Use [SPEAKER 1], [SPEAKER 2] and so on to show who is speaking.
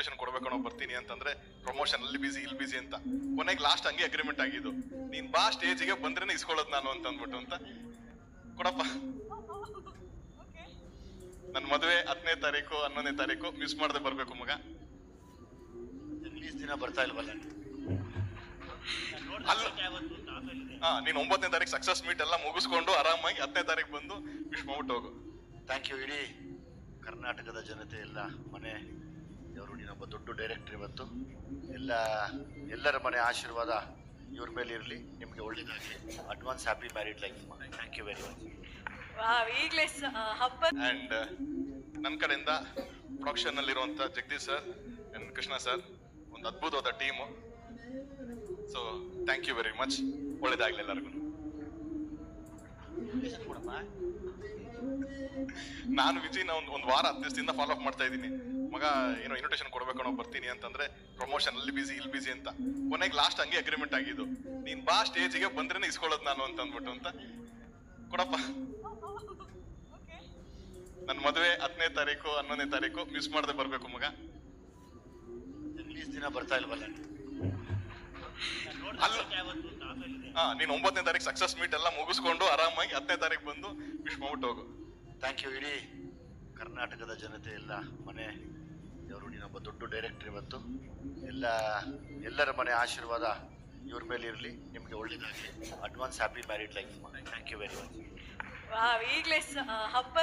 [SPEAKER 1] Invitation ಕೊಡ್ಬೇಕು ಬರ್ತೀನಿ ಅಂತಂದ್ರೆ ಪ್ರಮೋಷನ್ ಅಲ್ಲಿ ಬಿಸಿ ಇಲ್ಲಿ ಬಿಸಿ ಅಂತ ಕೊನೆಗೆ ಲಾಸ್ಟ್ ಹಂಗೆ ಅಗ್ರಿಮೆಂಟ್ ಆಗಿದ್ದು ನೀನ್ ಬಾ ಸ್ಟೇಜಿಗೆ ಬಂದ್ರೇನೆ ಇಸ್ಕೊಳ್ಳೋದು ನಾನು ಅಂತ ಅಂದ್ಬಿಟ್ಟು ಅಂತ ಕೊಡಪ್ಪ ನನ್ ಮದುವೆ 10ನೇ ತಾರೀಕು 11ನೇ ತಾರೀಕು ಮಿಸ್ ಮಾಡದೆ ಬರ್ಬೇಕು ಮಗ.
[SPEAKER 2] ರಿಲೀಸ್ ದಿನ ಬರ್ತಾ ಇಲ್ವಲ್ಲ?
[SPEAKER 1] ನೀನ್ 9ನೇ ತಾರೀಕು ಸಕ್ಸಸ್ ಮೀಟ್ ಎಲ್ಲ ಮುಗಿಸ್ಕೊಂಡು ಆರಾಮಾಗಿ 10ನೇ ತಾರೀಕು ಬಂದು ವಿಶ್ ಮಾಡ್ಬಿಟ್ಟು ಹೋಗು.
[SPEAKER 2] Thank you. ಇಡೀ ಕರ್ನಾಟಕದ ಜನತೆ ಎಲ್ಲ ಮನೆ ಇವರು ನೀನೊಬ್ಬ ದೊಡ್ಡ ಡೈರೆಕ್ಟರ್. ಇವತ್ತು ಎಲ್ಲರ ಮನೆ ಆಶೀರ್ವಾದ ಇವ್ರ ಮೇಲೆ ಇರಲಿ. ನಿಮಗೆ ಒಳ್ಳೇದಾಗಲಿ. Advance happy married life. Thank you very much.
[SPEAKER 3] ಈಗಲೇ ಹಬ್ಬ.
[SPEAKER 1] ಅಂಡ್ ನನ್ನ ಕಡೆಯಿಂದ ಪ್ರೊಡಕ್ಷನ್ ನಲ್ಲಿರುವಂತ Jagadish sir and Krishna sir ಒಂದು ಅದ್ಭುತವಾದ team. So thank you very much. ಒಳ್ಳೇದಾಗ್ಲಿ ಎಲ್ಲರಿಗೂ. ನಾನು ವಿಜಿನ ಒಂದು ವಾರ 10 ದಿವಸದಿಂದ ಫಾಲೋ ಅಪ್ ಮಾಡ್ತಾ ಇದ್ದೀನಿ. ಮಗ ಏನೋ ಇನ್ವಿಟೇಷನ್ ಕೊಡ್ಬೇಕು ಬರ್ತೀನಿ ಅಂತಂದ್ರೆ ಪ್ರಮೋಷನ್ ಅಲ್ಲಿ ಬಿಸಿ ಇಲ್ಲಿ ಬಿಸಿ ಅಂತ ಕೊನೆಗೆ ಲಾಸ್ಟ್ ಹಂಗೆ ಅಗ್ರಿಮೆಂಟ್ ಆಗಿದ್ದು ನೀನ್ ಬಾ ಸ್ಟೇಜಿಗೆ ಬಂದ್ರೇನೆ ಇಸ್ಕೊಳ್ಳೋದು ನಾನು ಅಂತ ಅಂದ್ಬಿಟ್ಟು ಅಂತ ಕೊಡಪ್ಪ. ನನ್ ಮದುವೆ 10ನೇ ತಾರೀಕು 11ನೇ ತಾರೀಕು ಮಿಸ್ ಮಾಡದೆ ಬರ್ಬೇಕು ಮಗ.
[SPEAKER 2] ರಿಲೀಸ್ ದಿನ ಬರ್ತಾ ಇಲ್ವಲ್ಲ?
[SPEAKER 1] ನೀನ್ 9ನೇ ತಾರೀಕು ಸಕ್ಸಸ್ ಮೀಟ್ ಎಲ್ಲ ಮುಗಿಸ್ಕೊಂಡು ಆರಾಮಾಗಿ 10ನೇ ತಾರೀಕು ಬಂದು ವಿಶ್ ಮಾಡ್ಬಿಟ್ಟು ಹೋಗು.
[SPEAKER 2] Thank you. ಇಡೀ ಕರ್ನಾಟಕದ ಜನತೆ ಎಲ್ಲ ಮನೆ ಇವರು ನೀನೊಬ್ಬ ದೊಡ್ಡ ಡೈರೆಕ್ಟರ್. ಇವತ್ತು ಎಲ್ಲರ ಮನೆ ಆಶೀರ್ವಾದ ಇವ್ರ ಮೇಲೆ ಇರಲಿ. ನಿಮಗೆ ಒಳ್ಳೇದಾಗಲಿ. Advance happy married life. Thank you very much.
[SPEAKER 3] ಈಗಲೇ ಹಬ್ಬ.